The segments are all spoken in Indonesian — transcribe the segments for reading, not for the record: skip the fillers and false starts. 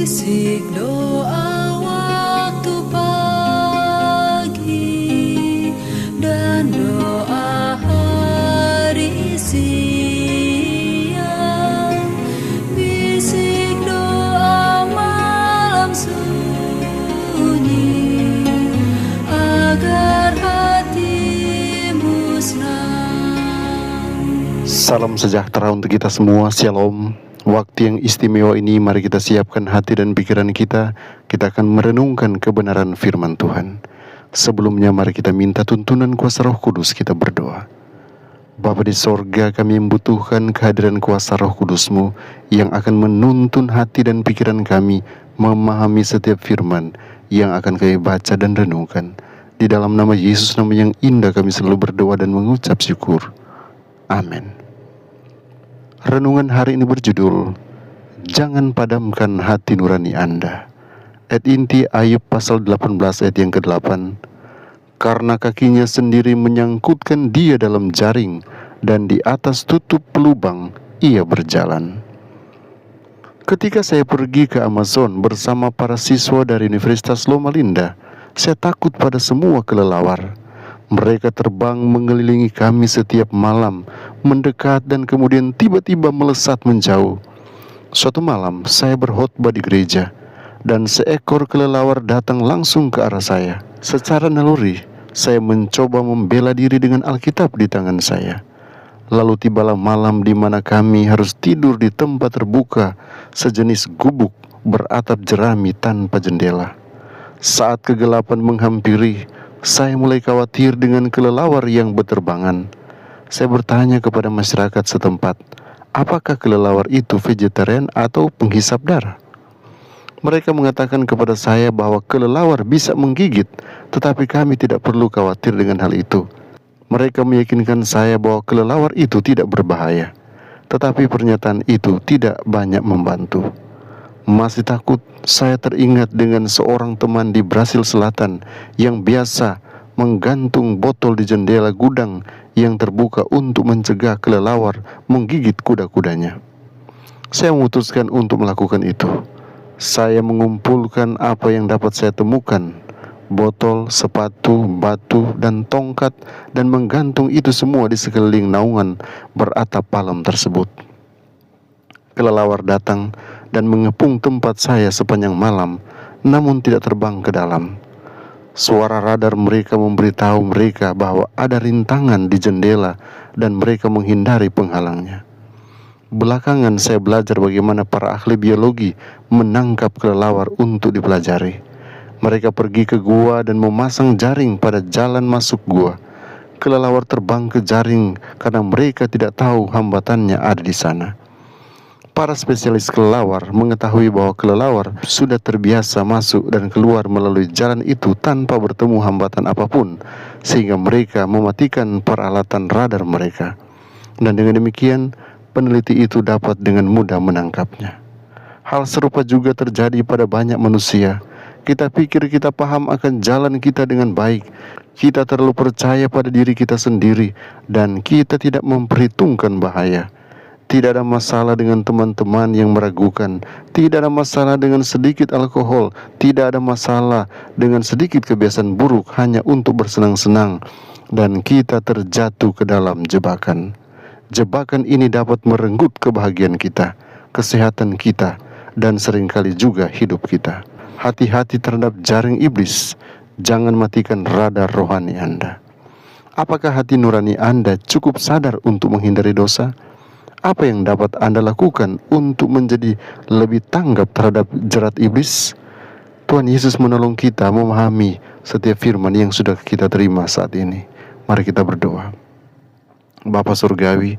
Bisik doa waktu pagi dan doa hari siang, bisik doa malam sunyi agar hatimu senang. Salam sejahtera untuk kita semua, Shalom. Waktu yang istimewa ini mari kita siapkan hati dan pikiran kita. Kita akan merenungkan kebenaran firman Tuhan. Sebelumnya mari kita minta tuntunan kuasa Roh Kudus. Kita berdoa. Bapa di sorga, kami membutuhkan kehadiran kuasa Roh Kudus-Mu yang akan menuntun hati dan pikiran kami memahami setiap firman yang akan kami baca dan renungkan. Di dalam nama Yesus, nama yang indah, kami selalu berdoa dan mengucap syukur. Amin. Renungan hari ini berjudul Jangan Padamkan Hati Nurani Anda. Ayat inti Ayub pasal 18 ayat yang ke-8. Karena kakinya sendiri menyangkutkan dia dalam jaring, dan di atas tutup lubang ia berjalan. Ketika saya pergi ke Amazon bersama para siswa dari Universitas Loma Linda, saya takut pada semua kelelawar. Mereka terbang mengelilingi kami setiap malam, mendekat dan kemudian tiba-tiba melesat menjauh. Suatu malam saya berkhotbah di gereja, dan seekor kelelawar datang langsung ke arah saya. Secara naluri, saya mencoba membela diri dengan Alkitab di tangan saya. Lalu tibalah malam di mana kami harus tidur di tempat terbuka, sejenis gubuk beratap jerami tanpa jendela. Saat kegelapan menghampiri, saya mulai khawatir dengan kelelawar yang berterbangan. Saya bertanya kepada masyarakat setempat, apakah kelelawar itu vegetarian atau penghisap darah? Mereka mengatakan kepada saya bahwa kelelawar bisa menggigit, tetapi kami tidak perlu khawatir dengan hal itu. Mereka meyakinkan saya bahwa kelelawar itu tidak berbahaya, tetapi pernyataan itu tidak banyak membantu. Masih takut, saya teringat dengan seorang teman di Brasil Selatan yang biasa menggantung botol di jendela gudang yang terbuka untuk mencegah kelelawar menggigit kuda-kudanya. Saya memutuskan untuk melakukan itu. Saya mengumpulkan apa yang dapat saya temukan, botol, sepatu, batu, dan tongkat, dan menggantung itu semua di sekeliling naungan beratap palem tersebut. Kelelawar datang dan mengepung tempat saya sepanjang malam, namun tidak terbang ke dalam. Suara radar mereka memberitahu mereka bahwa ada rintangan di jendela dan mereka menghindari penghalangnya. Belakangan saya belajar bagaimana para ahli biologi menangkap kelelawar untuk dipelajari. Mereka pergi ke gua dan memasang jaring pada jalan masuk gua. Kelelawar terbang ke jaring karena mereka tidak tahu hambatannya ada di sana. Para spesialis kelelawar mengetahui bahwa kelelawar sudah terbiasa masuk dan keluar melalui jalan itu tanpa bertemu hambatan apapun, sehingga mereka mematikan peralatan radar mereka. Dan dengan demikian, peneliti itu dapat dengan mudah menangkapnya. Hal serupa juga terjadi pada banyak manusia. Kita pikir kita paham akan jalan kita dengan baik. Kita terlalu percaya pada diri kita sendiri, dan kita tidak memperhitungkan bahaya. Tidak ada masalah dengan teman-teman yang meragukan. Tidak ada masalah dengan sedikit alkohol. Tidak ada masalah dengan sedikit kebiasaan buruk hanya untuk bersenang-senang. Dan kita terjatuh ke dalam jebakan. Jebakan ini dapat merenggut kebahagiaan kita, kesehatan kita, dan seringkali juga hidup kita. Hati-hati terhadap jaring iblis. Jangan matikan radar rohani Anda. Apakah hati nurani Anda cukup sadar untuk menghindari dosa? Apa yang dapat Anda lakukan untuk menjadi lebih tanggap terhadap jerat iblis? Tuhan Yesus menolong kita memahami setiap firman yang sudah kita terima saat ini. Mari kita berdoa. Bapa Surgawi,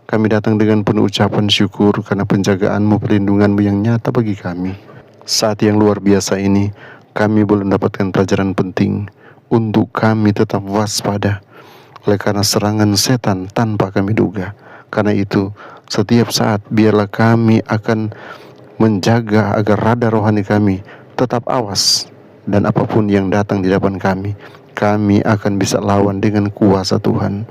kami datang dengan penuh ucapan syukur karena penjagaan-Mu, perlindungan-Mu yang nyata bagi kami. Saat yang luar biasa ini, kami boleh mendapatkan pelajaran penting untuk kami tetap waspada oleh karena serangan setan tanpa kami duga. Karena itu, setiap saat biarlah kami akan menjaga agar radar rohani kami tetap awas, dan apapun yang datang di depan kami akan bisa lawan dengan kuasa Tuhan.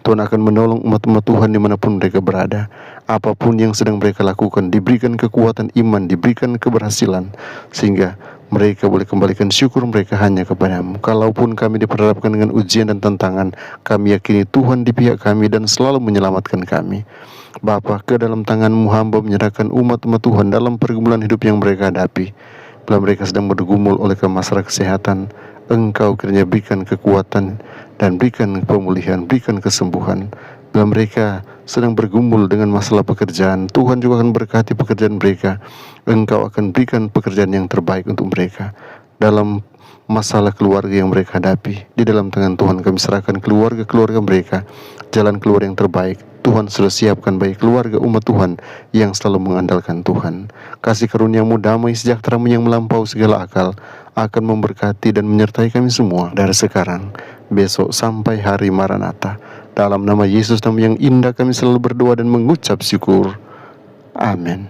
Tuhan akan menolong umat-umat Tuhan dimanapun mereka berada. Apapun yang sedang mereka lakukan, diberikan kekuatan iman, diberikan keberhasilan, sehingga mereka boleh kembalikan syukur mereka hanya kepadamu. Kalaupun kami diperhadapkan dengan ujian dan tantangan, kami yakini Tuhan di pihak kami dan selalu menyelamatkan kami. Bapa, ke dalam tangan-Mu hamba menyerahkan umat-umat Tuhan dalam pergumulan hidup yang mereka hadapi. Bila mereka sedang bergumul oleh masalah kesehatan, Engkau kiranya berikan kekuatan dan berikan pemulihan, berikan kesembuhan. Bila mereka sedang bergumul dengan masalah pekerjaan, Tuhan juga akan berkati pekerjaan mereka. Engkau akan berikan pekerjaan yang terbaik untuk mereka. Dalam masalah keluarga yang mereka hadapi, di dalam tangan Tuhan kami serahkan keluarga-keluarga mereka. Jalan keluar yang terbaik Tuhan sudah siapkan bagi keluarga umat Tuhan yang selalu mengandalkan Tuhan. Kasih karunia-Mu, damai sejahtera-Mu yang melampaui segala akal akan memberkati dan menyertai kami semua dari sekarang, besok sampai hari Maranatha. Dalam nama Yesus, nama yang indah, kami selalu berdoa dan mengucap syukur. Amin.